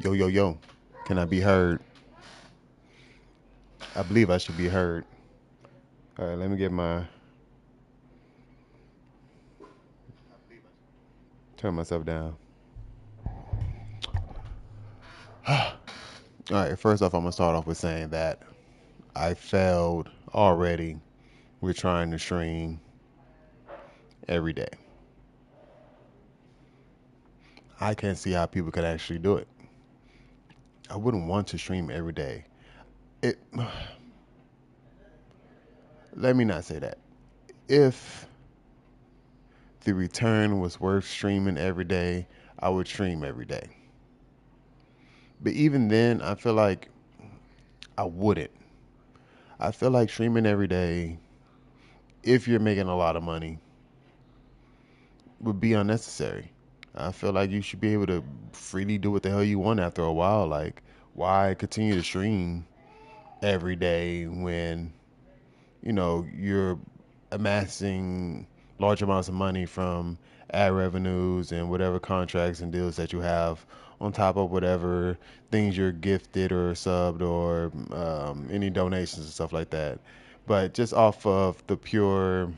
Yo, yo, yo. Can I be heard? I believe I should be heard. All right, let me get my turn myself down. All right, first off, I'm gonna start off with saying that I failed already with trying to stream every day. I can't see how people could actually do it. I wouldn't want to stream every day. It. Let me not say that. If the return was worth streaming every day, I would stream every day. But even then, I feel like I wouldn't. I feel like streaming every day, if you're making a lot of money, would be unnecessary. I feel like you should be able to freely do what the hell you want after a while. Like, why continue to stream every day when, you're amassing large amounts of money from ad revenues and whatever contracts and deals that you have on top of whatever things you're gifted or subbed or any donations and stuff like that. But just off of the pure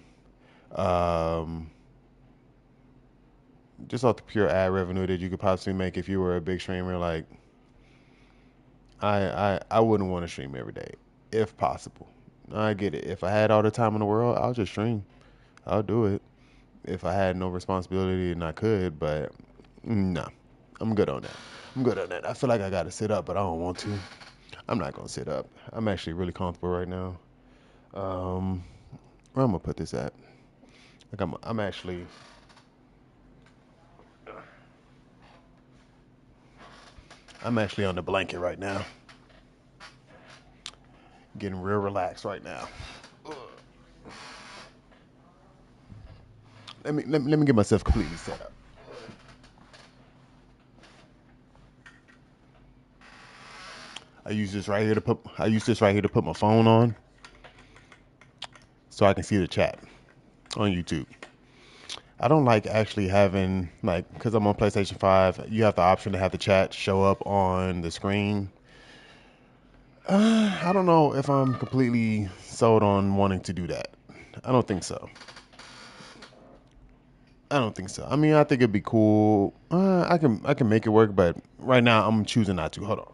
um, just off the pure ad revenue that you could possibly make if you were a big streamer, like I wouldn't want to stream every day if possible. I get it. If I had all the time in the world, I'll just stream. I'll do it. If I had no responsibility and I could, but no, I'm good on that. I'm good on that. I feel like I gotta sit up, but I don't want to. I'm not gonna sit up. I'm actually really comfortable right now. Um, where I'm gonna put this at? Like I'm actually on the blanket right now, getting real relaxed right now. Let me get myself completely set up. I use this right here to put my phone on so I can see the chat on YouTube. I don't like actually having like because I'm on PlayStation 5, you have the option to have the chat show up on the screen. I don't know if I'm completely sold on wanting to do that. I don't think so. I don't think so. I mean, I think it'd be cool. I can make it work, but right now I'm choosing not to. Hold on.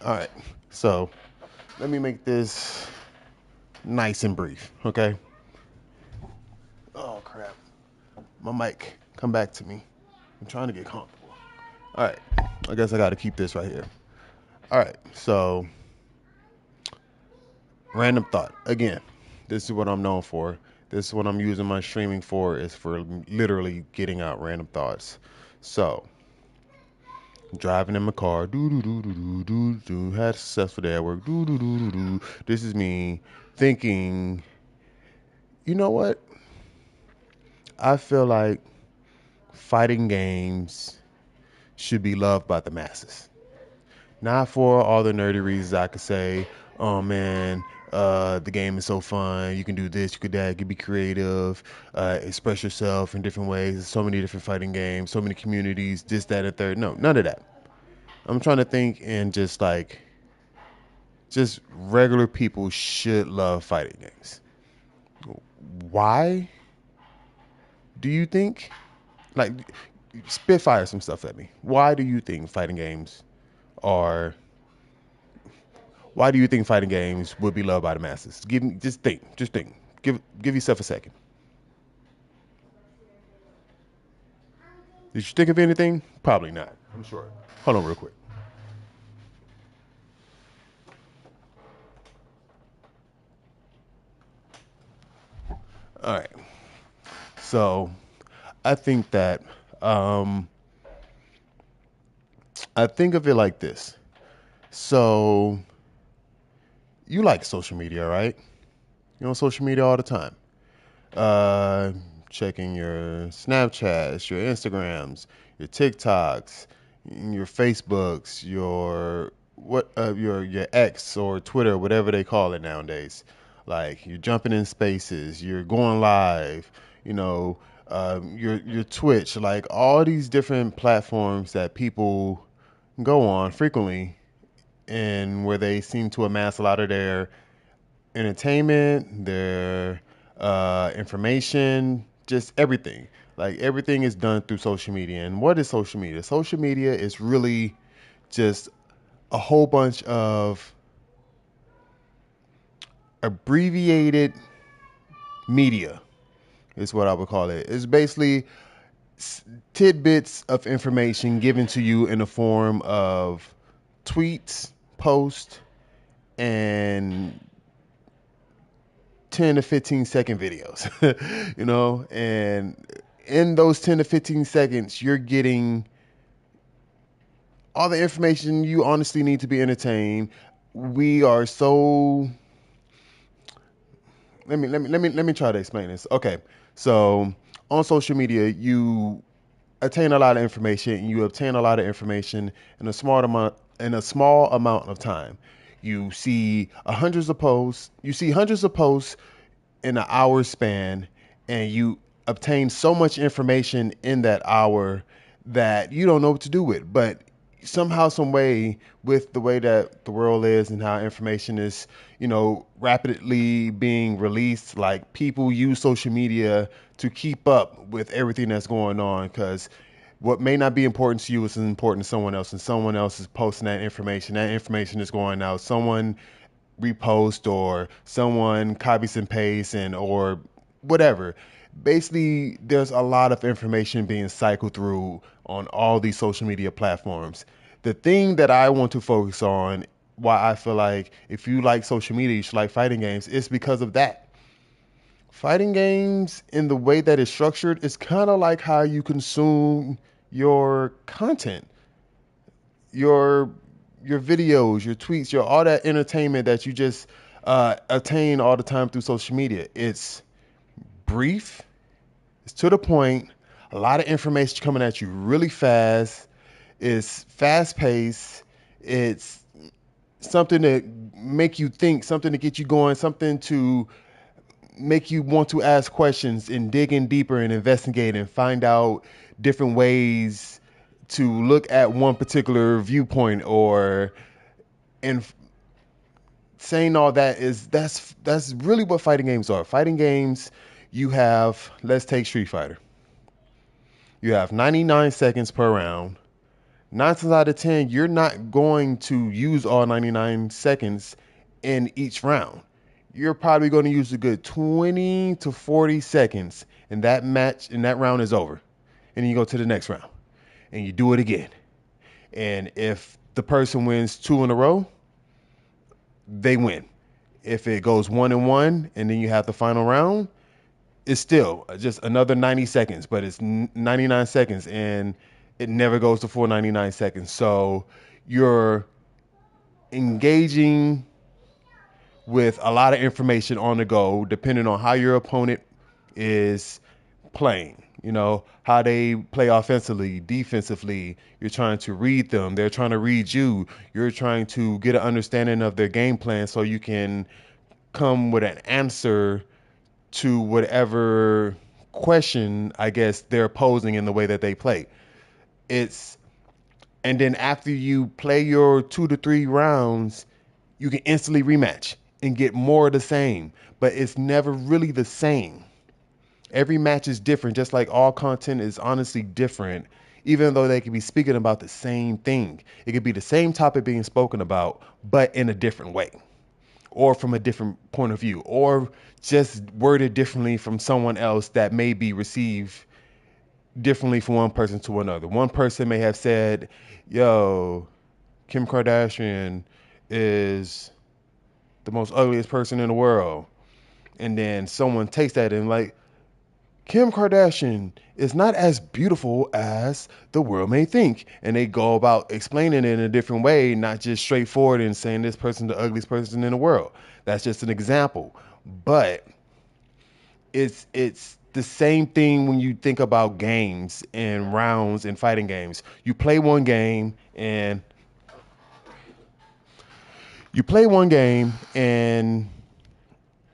All right. So let me make this nice and brief. Okay. Oh crap. My mic, come back to me. I'm trying to get comfortable. All right. I guess I got to keep this right here. All right. So random thought again. This is what I'm known for. This is what I'm using my streaming for. Is for literally getting out random thoughts. So driving in my car, do do do do do do do. Had a successful day at work, do do do do do. This is me thinking. You know what? I feel like fighting games should be loved by the masses. Not for all the nerdy reasons I could say, oh man, the game is so fun. You can do this, you could that, you can be creative, express yourself in different ways. There's so many different fighting games, so many communities, this, that, and third. No, none of that. I'm trying to think and just regular people should love fighting games. Why do you think? Like, spitfire some stuff at me. Why do you think are why do you think fighting games would be loved by the masses? Give me just think. Give yourself a second. Did you think of anything? Probably not. I'm sure. Hold on real quick. All right. So I think that um, I think of it like this. So you like social media, right? You're on social media all the time. Uh, Checking your Snapchats, your Instagrams, your TikToks, your Facebooks, your X or Twitter, whatever they call it nowadays. Like you're jumping in spaces, you're going live, you know, your Twitch, like all these different platforms that people go on frequently, and where they seem to amass a lot of their entertainment, their information, just everything. Like everything is done through social media. And what is social media? Social media is really just a whole bunch of abbreviated media, is what I would call it. It's basically tidbits of information given to you in the form of tweets, posts, and 10 to 15-second videos, and in those 10 to 15 seconds, you're getting all the information you honestly need to be entertained. We are so let me try to explain this. Okay. So on social media, you attain a lot of information, and you obtain a lot of information in a small amount of time. You see hundreds of posts in an hour span, and you obtain so much information in that hour that you don't know what to do with. But somehow, some way, with the way that the world is and how information is, rapidly being released, like people use social media to keep up with everything that's going on, because what may not be important to you is important to someone else, and someone else is posting that information. That information is going out. Someone repost, or someone copies and pastes, and or whatever. Basically, there's a lot of information being cycled through on all these social media platforms. The thing that I want to focus on, why I feel like if you like social media, you should like fighting games, is because of that. Fighting games, in the way that it's structured, is kind of like how you consume your content, your your videos, your tweets, your all that entertainment that you just attain all the time through social media. It's brief, it's to the point, a lot of information coming at you really fast. It's fast paced. It's something to make you think, something to get you going, something to make you want to ask questions and dig in deeper and investigate and find out different ways to look at one particular viewpoint. Or and saying all that is that's really what fighting games are. Fighting games, you have, let's take Street Fighter. You have 99 seconds per round. 9 times out of 10, you're not going to use all 99 seconds in each round. You're probably going to use a good 20 to 40 seconds, and that round is over. And then you go to the next round, and you do it again. And if the person wins two in a row, they win. If it goes 1-1, and then you have the final round, it's still just another 90 seconds, but it's 99 seconds, and it never goes to full 99 seconds. So you're engaging with a lot of information on the go, depending on how your opponent is playing. How they play offensively, defensively. You're trying to read them. They're trying to read you. You're trying to get an understanding of their game plan so you can come with an answer to whatever question, I guess, they're posing in the way that they play. It's And then after you play your 2 to 3 rounds, you can instantly rematch and get more of the same. But it's never really the same. Every match is different, just like all content is honestly different, even though they could be speaking about the same thing. It could be the same topic being spoken about, but in a different way, or from a different point of view, or just worded differently from someone else that may be received differently from one person to another. One person may have said, yo, Kim Kardashian is the most ugliest person in the world. And then someone takes that and like, Kim Kardashian is not as beautiful as the world may think. And they go about explaining it in a different way, not just straightforward and saying this person's the ugliest person in the world. That's just an example. But it's the same thing when you think about games and rounds and fighting games. You play one game and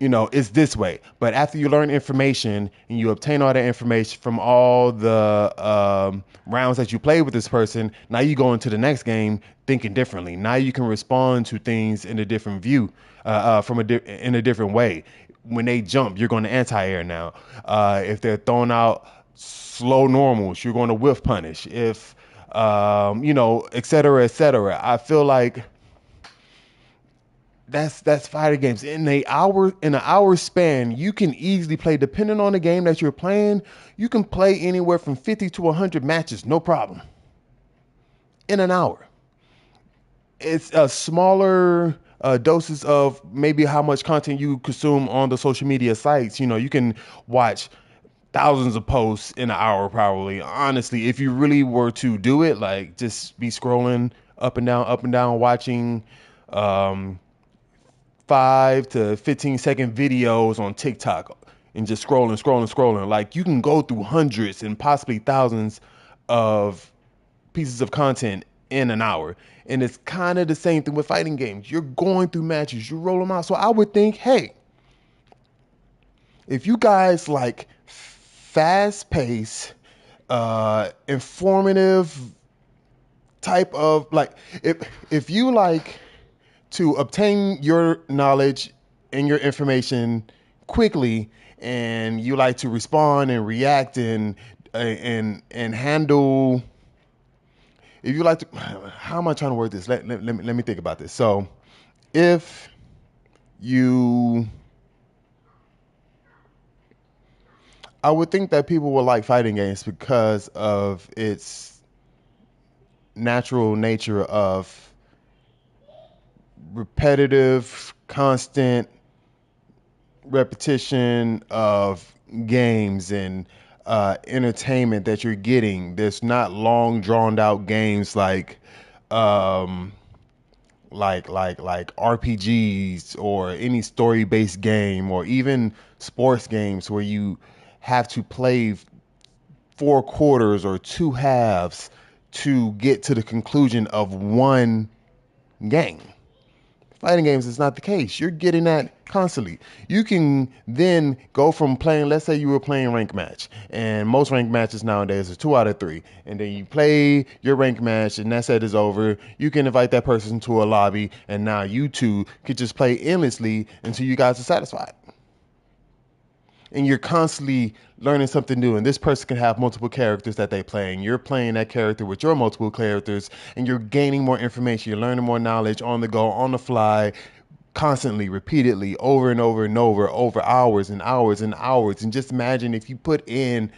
it's this way. But after you learn information and you obtain all that information from all the rounds that you play with this person, now you go into the next game thinking differently. Now you can respond to things in a different view, in a different way. When they jump, you're going to anti-air now. If they're throwing out slow normals, you're going to whiff punish. If et cetera, et cetera. I feel like that's fighting games. In an hour span, you can easily play, depending on the game that you're playing, you can play anywhere from 50 to 100 matches, no problem. In an hour. It's a smaller doses of maybe how much content you consume on the social media sites. You can watch thousands of posts in an hour, probably. Honestly, if you really were to do it, like just be scrolling up and down, watching 5 to 15 second videos on TikTok and just scrolling. Like, you can go through hundreds and possibly thousands of pieces of content in an hour. And it's kind of the same thing with fighting games. You're going through matches, you roll them out. So I would think, hey, if you guys like fast paced, informative type of, like, if you like to obtain your knowledge and your information quickly, and you like to respond and react and handle, if you like to, how am I trying to word this? Let me think about this. So if you, I would think that people will like fighting games because of its natural nature of repetitive, constant repetition of games and entertainment that you're getting. There's not long, drawn out games um, like RPGs or any story based game, or even sports games where you have to play 4 quarters or 2 halves to get to the conclusion of one game. Fighting games is not the case. You're getting that constantly. You can then go from playing, let's say you were playing rank match, and most rank matches nowadays are 2 out of 3. And then you play your rank match, and that set is over. You can invite that person to a lobby, and now you two could just play endlessly until you guys are satisfied. And you're constantly learning something new, and this person can have multiple characters that they play, and you're playing that character with your multiple characters, and you're gaining more information, you're learning more knowledge on the go, on the fly, constantly, repeatedly, over and over and over hours and hours and hours. And just imagine if you put in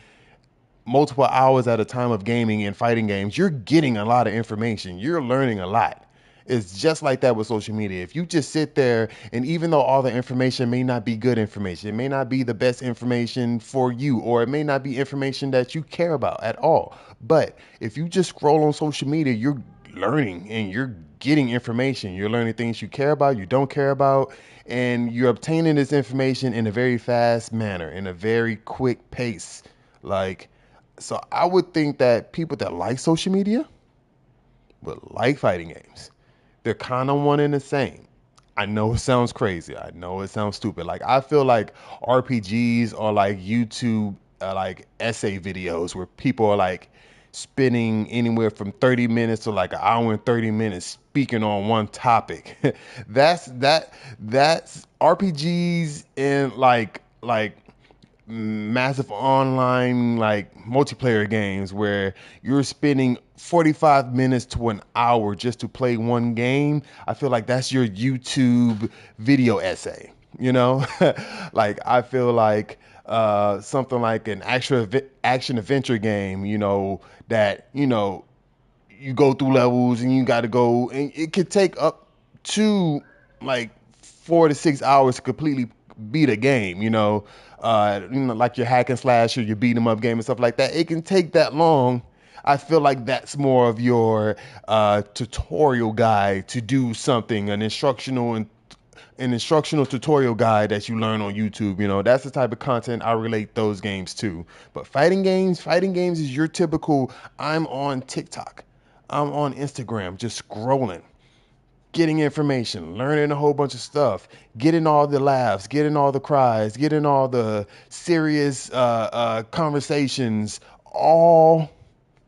multiple hours at a time of gaming and fighting games, you're getting a lot of information, you're learning a lot. It's just like that with social media. If you just sit there, and even though all the information may not be good information, it may not be the best information for you, or it may not be information that you care about at all. But if you just scroll on social media, you're learning and you're getting information. You're learning things you care about, you don't care about, and you're obtaining this information in a very fast manner, in a very quick pace. Like, so I would think that people that like social media would like fighting games. They're kind of one and the same. I know it sounds crazy. I know it sounds stupid. Like, I feel like RPGs are like YouTube, like essay videos where people are like spending anywhere from 30 minutes to like an hour and 30 minutes speaking on one topic. That's RPGs and like massive online like multiplayer games where you're spending 45 minutes to an hour just to play one game. I feel like that's your YouTube video essay, like, I feel like something like an action adventure game, that you go through levels and you got to go, and it could take up to like 4 to 6 hours to completely beat a game, like your hack and slash or your beat 'em up game and stuff like that. It can take that long. I feel like that's more of your tutorial guide to do something, an instructional tutorial guide that you learn on YouTube. That's the type of content I relate those games to. But fighting games is your typical, I'm on TikTok, I'm on Instagram, just scrolling. getting information, learning a whole bunch of stuff, getting all the laughs, getting all the cries, getting all the serious conversations, all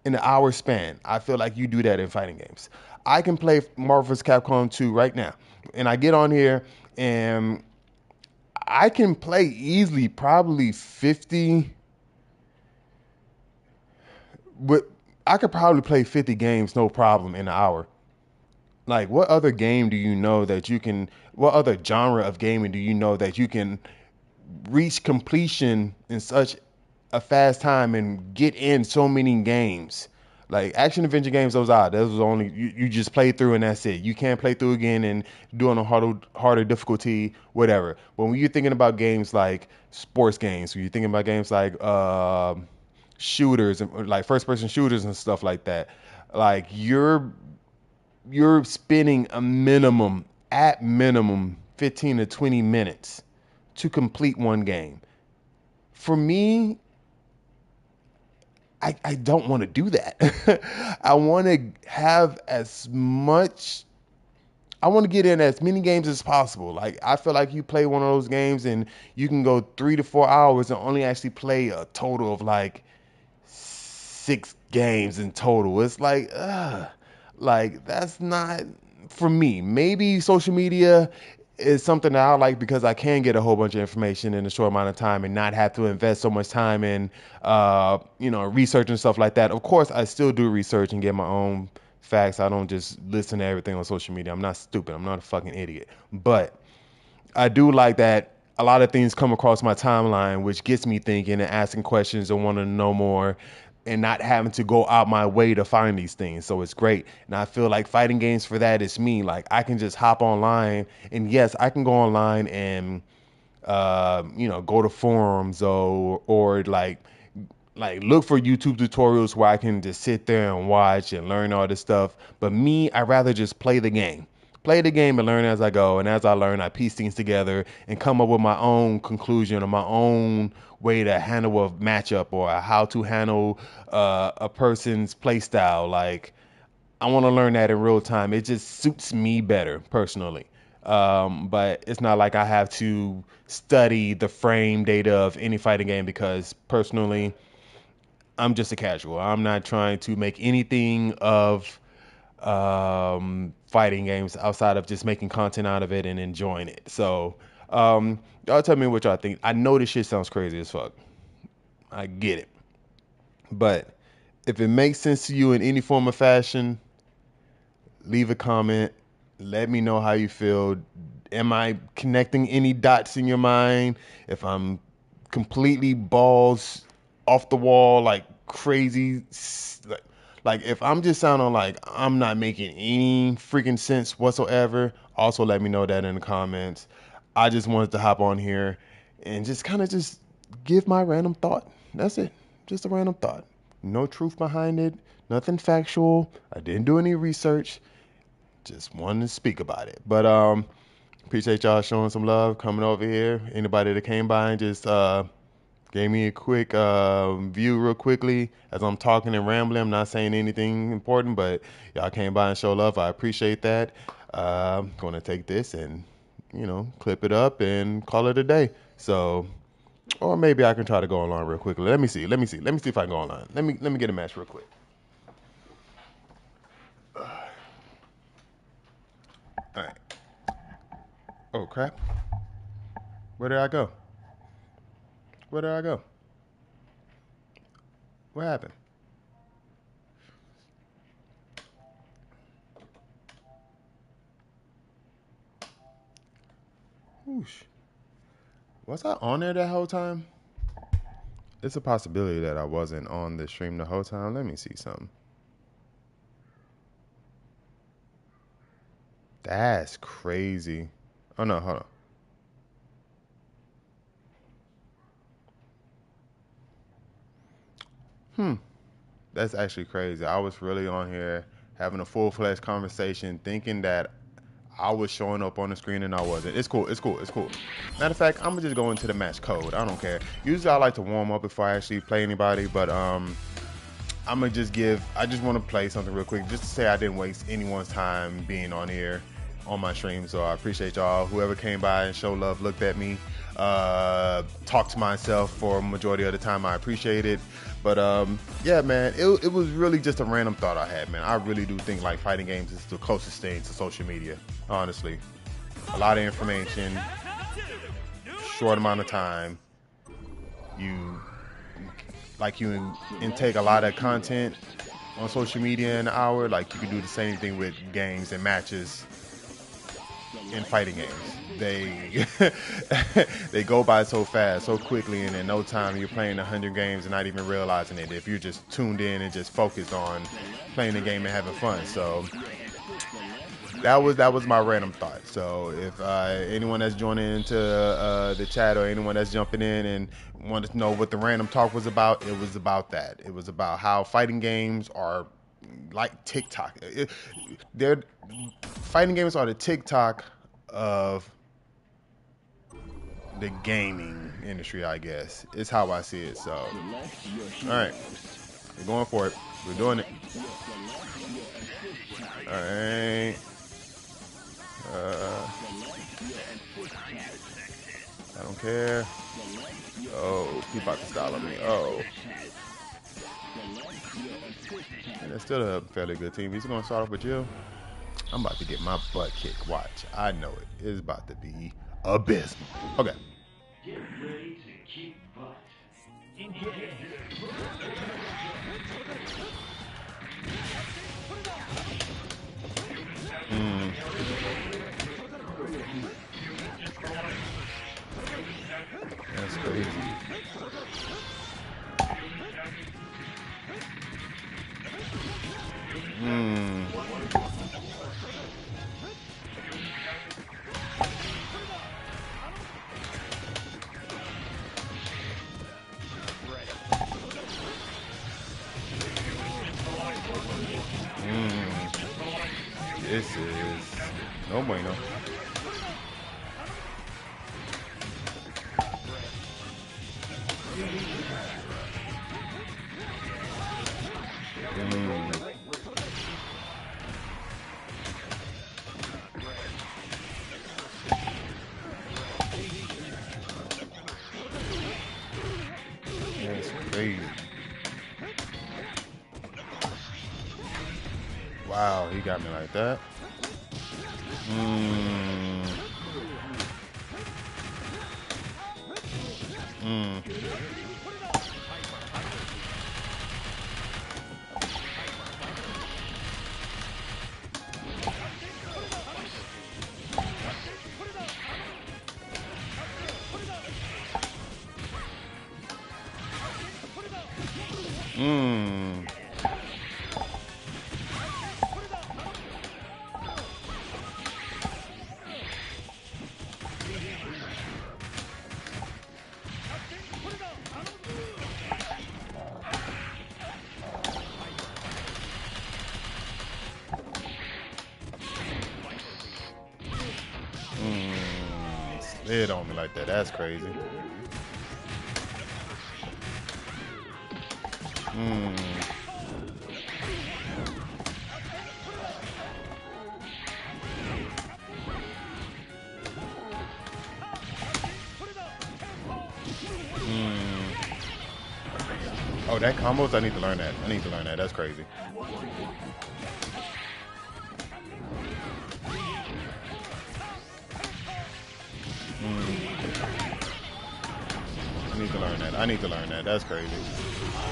in an hour span. I feel like you do that in fighting games. I can play Marvel vs. Capcom 2 right now, and I get on here and I can play easily probably 50, but I could probably play 50 games no problem in an hour. Like, what other game do you know that you can, what other genre of gaming do you know that you can reach completion in such a fast time and get in so many games? Like action adventure games, those was only you just play through and that's it. You can't play through again and doing a harder difficulty, whatever. But when you're thinking about games like sports games, when you're thinking about games like shooters and like first person shooters and stuff like that, like you're spending a minimum, at minimum, 15 to 20 minutes to complete one game. For me, I don't want to do that. I want to have as much, I want to get in as many games as possible. Like, I feel like you play one of those games and you can go 3 to 4 hours and only actually play a total of like 6 games in total. It's like that's not for me. Maybe social media is something that I like because I can get a whole bunch of information in a short amount of time and not have to invest so much time in, research and stuff like that. Of course, I still do research and get my own facts. I don't just listen to everything on social media. I'm not stupid. I'm not a fucking idiot. But I do like that a lot of things come across my timeline, which gets me thinking and asking questions and wanting to know more and not having to go out my way to find these things. So it's great. And I feel like fighting games for that is me. Like I can just hop online and yes, I can go online and, go to forums or like look for YouTube tutorials where I can just sit there and watch and learn all this stuff. But me, I rather just play the game. Play the game and learn as I go. And as I learn, I piece things together and come up with my own conclusion or my own way to handle a matchup or how to handle a person's play style. Like, I want to learn that in real time. It just suits me better personally. But it's not like I have to study the frame data of any fighting game because personally, I'm just a casual. I'm not trying to make anything of fighting games outside of just making content out of it and enjoying it. So, y'all tell me what y'all think. I know this shit sounds crazy as fuck. I get it. But if it makes sense to you in any form or fashion, leave a comment. Let me know how you feel. Am I connecting any dots in your mind? If I'm completely balls off the wall, like crazy, like if I'm just sounding like I'm not making any freaking sense whatsoever, also let me know that in the comments. I just wanted to hop on here and just kind of just give my random thought. That's it. Just a random thought. No truth behind it. Nothing factual. I didn't do any research. Just wanted to speak about it. But appreciate y'all showing some love, coming over here. Anybody that came by and just gave me a quick view real quickly as I'm talking and rambling. I'm not saying anything important, but y'all came by and show love. I appreciate that. I'm going to take this and, clip it up and call it a day. So, or maybe I can try to go online real quickly. Let me see if I can go online. Let me get a match real quick. All right. Oh, crap. Where did I go? Where did I go? What happened? Whoosh. Was I on there that whole time? It's a possibility that I wasn't on the stream the whole time. Let me see something. That's crazy. Oh, no, hold on. That's actually crazy. I was really on here having a full-fledged conversation thinking that I was showing up on the screen and I wasn't. It's cool. Matter of fact, I'm going to just go into the match code. I don't care. Usually I like to warm up before I actually play anybody, but I'm going to I just want to play something real quick just to say I didn't waste anyone's time being on here on my stream. So I appreciate y'all. Whoever came by and showed love, looked at me, talked to myself for a majority of the time. I appreciate it. But yeah, man, it was really just a random thought I had, man. I really do think like fighting games is the closest thing to social media, honestly. A lot of information, short amount of time. You intake a lot of content on social media in an hour. Like you can do the same thing with games and matches in fighting games. They they go by so fast, so quickly, and in no time you're playing 100 games and not even realizing it. If you're just tuned in and just focused on playing the game and having fun. So that was my random thought. So if anyone that's joining into the chat or anyone that's jumping in and wanted to know what the random talk was about, it was about that. It was about how fighting games are like TikTok. They're fighting games are the TikTok of the gaming industry, I guess. It's how I see it. So, all right, we're going for it. We're doing it. All right. I don't care. Oh, he about to style on me. Oh. And that's still a fairly good team. He's going to start off with Jill. I'm about to get my butt kicked. Watch. I know it. It's about to be abysmal. Okay. Get ready to kick butt. That's crazy. This is no bueno. That's crazy. Wow, he got me like that. Slid on me like that. That's crazy. Oh, that combos? I need to learn that. I need to learn that. That's crazy. I need to learn that. I need to learn that. That's crazy.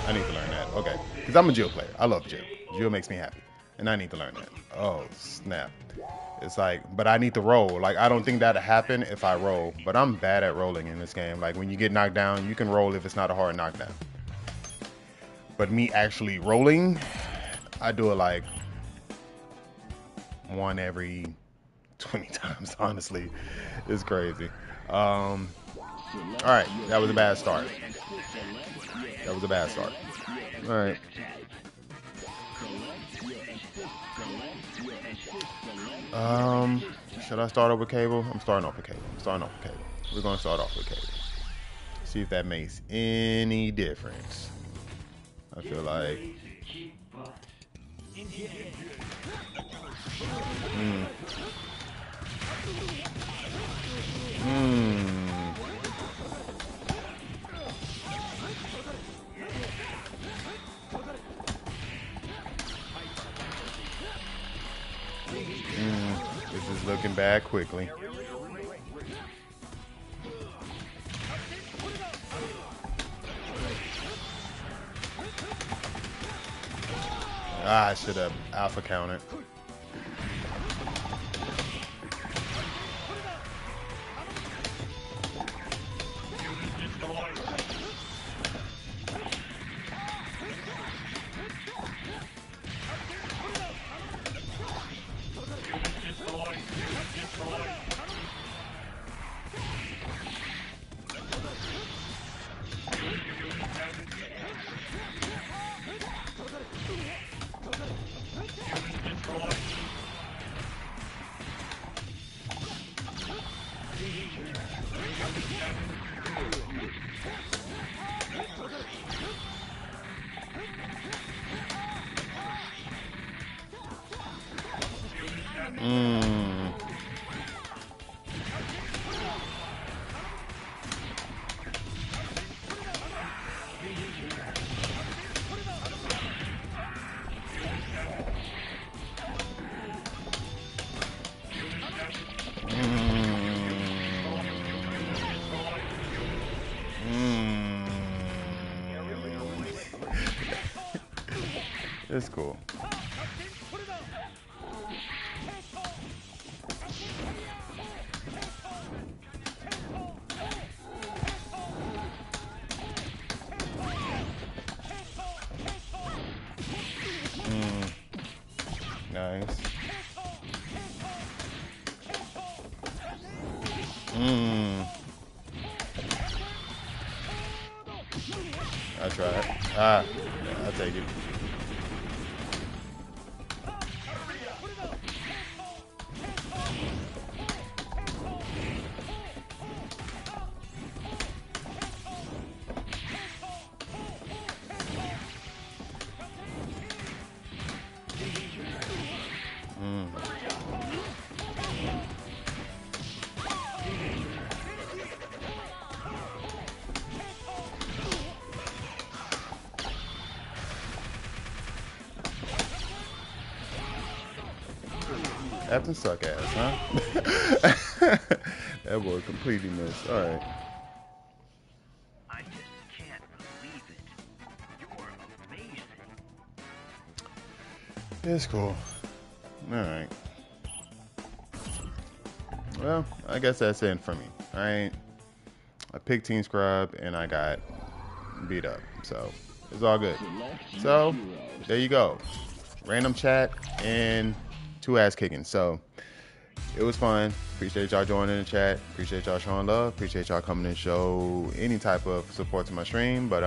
I need to learn that. Okay. Because I'm a Jill player. I love Jill. Jill makes me happy. And I need to learn that. Oh, snap. It's like, but I need to roll. Like, I don't think that'll happen if I roll. But I'm bad at rolling in this game. Like, when you get knocked down, you can roll if it's not a hard knockdown. But me actually rolling, I do it like one every 20 times, honestly. It's crazy. All right, that was a bad start. That was a bad start. All right. Should I start off with Cable? I'm starting off with Cable. We're going to start off with Cable. See if that makes any difference. I feel like... This is looking bad quickly. I should have alpha countered. It's cool. Nice. I tried. Yeah, I'll take it. Captain suck ass, huh? That boy completely missed. All right. I just can't believe it. You're amazing. It's cool. All right. Well, I guess that's it for me. I picked Team Scrub and I got beat up. So it's all good. So there you go. Random chat and 2 ass kicking. So it was fun. Appreciate y'all joining the chat. Appreciate y'all showing love. Appreciate y'all coming and show any type of support to my stream. But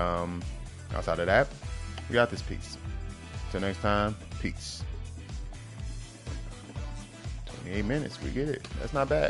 outside of that, we got this piece. Till next time, peace. 28 minutes, we get it. That's not bad.